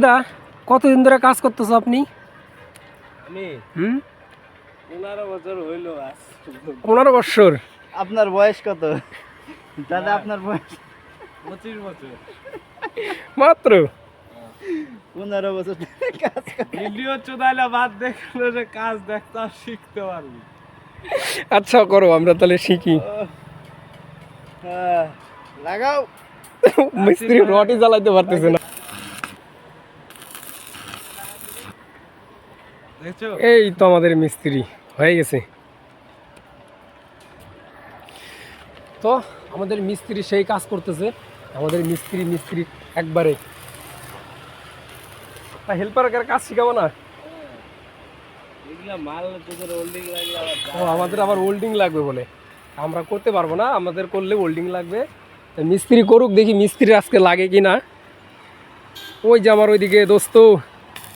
দা কতদিন ধরে কাজ করতেছো আপনি? আমি 15 বছর হইলো। 15 বছর? আপনার বয়স কত দাদা? আপনার বয়স 25 বছর মাত্র? 15 বছর কাজ ভিডিও চোদাইলা বাদ দেখলে যে কাজ দেখতে শিখতে পারবি। আচ্ছা করো, আমরা তাহলে শিখি। লাগাও। মিস্ত্রি রডই জ্বালাইতে পারতেছে না। এই তো আমাদের মিস্ত্রি হয়ে গেছে। তো আমাদের মিস্ত্রি সেই কাজ করতেছে। আমাদের মিস্ত্রি একবারে হেল্পারের কাজ শিখাবো না? আমাদের আবার ওল্ডিং লাগবে বলে আমরা করতে পারবো না, আমাদের করলে ওল্ডিং লাগবে। মিস্ত্রি করুক, দেখি মিস্ত্রি আজকে লাগে কি না। ওই যে আমার ওইদিকে দোস্ত